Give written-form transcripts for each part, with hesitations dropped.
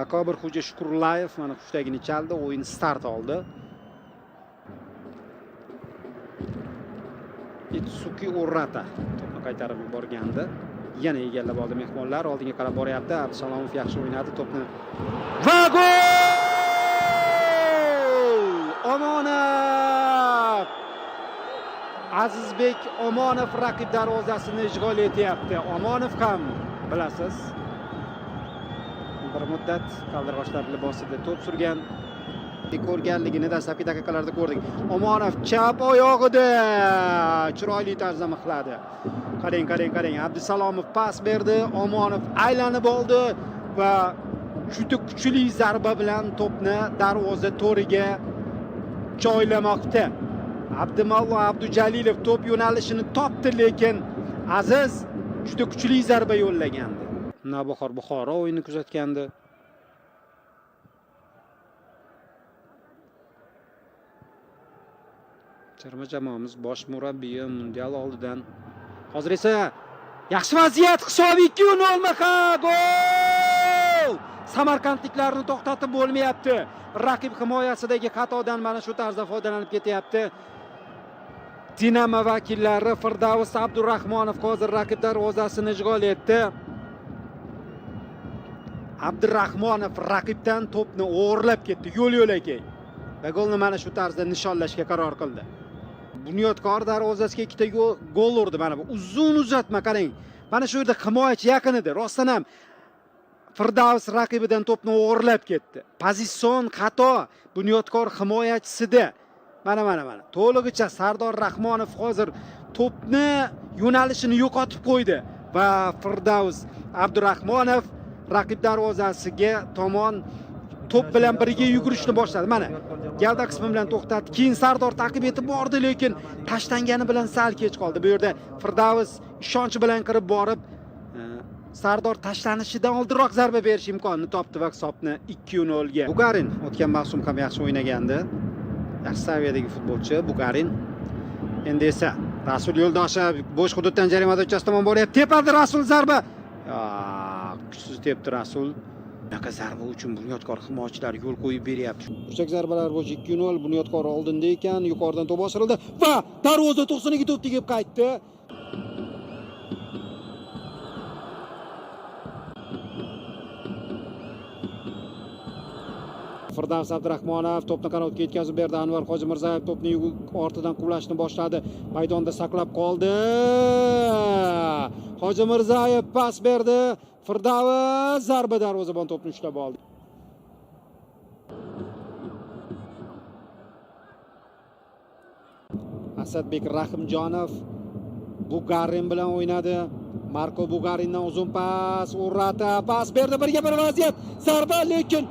Akobir Xo'ja Shukurulayev mana hushligini chaldi, o'yin start oldi. Itsuki Urrata to'pni qaytarib yuborgandi. Yana egallab oldi mehmonlar, oldinga qarab boryapti. Abdusalomov yaxshi o'ynadi to'pni. Va gol! Omonov! Azizbek Omonov raqib darvozasini ishg'ol etyapti. Omonov ham bilasiz, bir muddat qaldirg'ochlar libosida to'p surgan, ko'rganligini dastlabki daqiqalarda ko'rdik. Omonov chap oyog'ida chiroyli tarzda mixladi. Qarang. Abdusalomov pas berdi, Omonov aylanib oldi va juda kuchli zarba bilan to'pni darvoza to'riga joylamoqda. Abdumallo Abdujalilov to'p yo'nalishini topdi, lekin Aziz juda kuchli zarba yo'llagandi. Navbahor Buxoro o'yinni kuzatgandi. Terma jamoamiz bosh murabbiyi mundial oldidan. Hozir esa yaxshi vaziyat, hisob 2-0 gol! Samarqandliklarni to'xtatib bo'lmayapti. Raqib himoyasidagi xatodan mana shu tarzda foydalanib ketyapti. Dinamo vakillari Firdavs Abdurahmonov hozir raqib darvozasini ishg'ol etdi. Abdurahmonov raqibdan to'pni o'g'irlab ketdi yo'l-yo'lakay. Va golni mana shu tarzda nishonlashga qaror qildi. Bunyodkor darvozasiga ikkita gol urdi. Mana bu uzun uzatma, qarang. Mana shu yerda himoyachi yaqin edi. Rostdan ham Firdavs raqibidan to'pni o'g'irlab ketdi. Pozitsion xato Bunyodkor himoyachisida. Mana. To'lig'icha Sardor Rahmonov hozir to'pni yo'nalishini yo'qotib qo'ydi va Firdavs Abdurahmonov raqib darvozasiga tomon to'p bilan birga yugurishni boshladi. Mana gavda qismi bilan to'xtatdi. Keyin Sardor ta'qib etib bordi, lekin tashlangani bilan sal kech qoldi. Bu yerda Firdavs ishonch bilan kirib borib, Sardor tashlanishidan oldinroq zarba berish imkonini topdi va hisobni 2-0 ga. Bugarin o'tgan mavsum ham yaxshi o'ynagandi. Yaxshi saviyadagi futbolchi Bugarin. Endi esa Rasul Yo'ldoshev bo'sh hududdan jarima do'chasi tomon boryapti. Tepadi Rasul zarba. Kuchsiz tepdi Rasul. Bunaqa zarba uchun Bunyodkor himoyachilari yo'l qo'yib beryapti. Burchak zarbalar bo'yicha 2-0 Bunyodkor oldinda ekan, yuqoridan to'p oshirildi va darvoza to'g'siniga to'p tegib qaytdi. Firdavs Abdurahmonov to'pni qanotga yetkazib berdi. Anvar Hojimirzayev to'pni ortidan quvlashni boshladi. Maydonda saqlab qoldi. Hojimirzayev pas berdi. Firdavs zarba darvozabon to'pni ushlab oldi. Asadbek Rahimjonov Bugarin bilan o'ynadi. Marko Bugarindan uzun pas, Urrata pas berdi, birga bir vaziyat. Zarba, lekin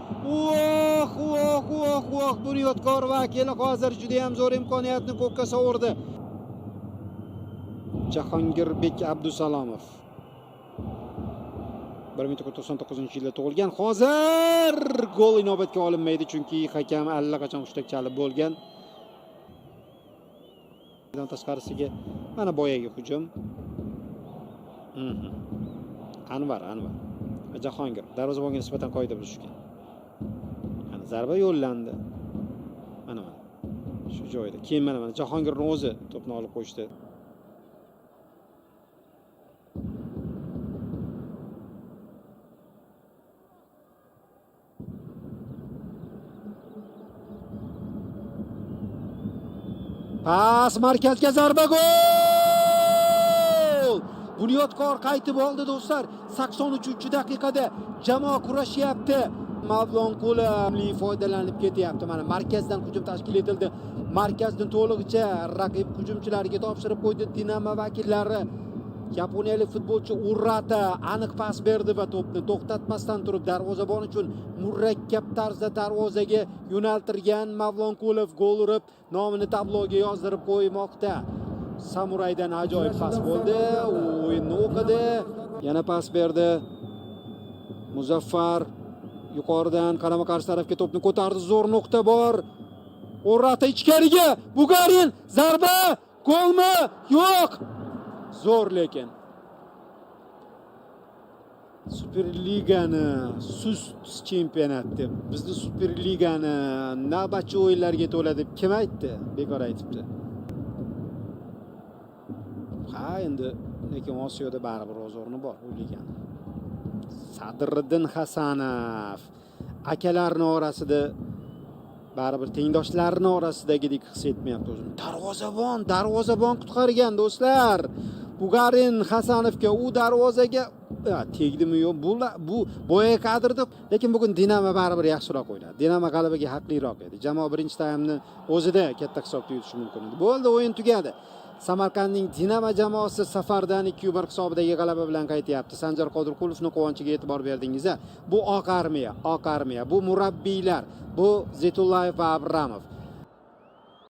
Bunyodkor vakili hozir juda ham zo'r imkoniyatni ko'kka sovurdi. Jahongirbek Abdusalomov 1999-yilda tug'ilgan. Hozir gol inobatga olinmaydi, chunki hakam allaqachon hushtak chalib bo'lgan. Maydon tashqarisiga mana boyagi hujum. Anvar Jahongir darvozabonga nisbatan qoida buzishgan. Mana zarba yo'llandi. Mana shu joyda. Keyin mana Jahongirning o'zi to'pni olib qo'yishdi. Pas markazga zarba, gol! Bunyodkor qaytib oldi do'stlar. 83-daqiqada jamoa kurashyapti. Mavlonqulov foydalanib ketyapti. Mana markazdan hujum tashkil etildi. Markazdan to'lig'icha raqib hujumchilariga topshirib qo'ydi Dinamo vakillari. Yaponiyalik futbolchi Urrata aniq pas berdi va to'pni to'xtatmasdan turib darvozabon uchun murakkab tarzda darvozaga yo'naltirgan Mavlonqulov gol urib, nomini tabloga yozdirib qo'ymoqda. Samuraydan ajoyib pas bo'ldi. O'yinni o'qidi. Yana pas berdi. Muzaffar yuqoridan qarama-qarshi tarafga to'pni ko'tardi. Zo'r nuqta bor. Urrata ichkariga. Bugarin zarba. Golmi? Yo'q. Zo'r lekin. Superligani sust chempionat deb, bizni Superligani navbatchi o'yinlarga to'la deb kim aytdi? Bekor aytibdi. Ha, endi lekin Osiyoda baribir o'z o'rni bor u ligani. Sadriddin Hasanov akalarning orasida baribir tengdoshlarining orasidagidek his etmayapti o'zini. Darvozabon qutqargan do'stlar. Bugarin Hasanovga u darvozaga tegdimi yo'q? Bu boya kadrda, lekin bugun Dinamo baribir yaxshiroq o'ynadi. Dinamo g'alabaga haqliroq edi. Jamoa birinchi taymni o'zida katta hisobda yutishi mumkin edi. Bo'ldi, o'yin tugadi. Samarqandning Dinamo jamoasi safardan 2-1 hisobidagi g'alaba bilan qaytyapti. Sanjar Qodirqulovning quvonchiga e'tibor berdingiz-a? Bu oq armiya, bu murabbiylar, bu Zetullayev va Abramov.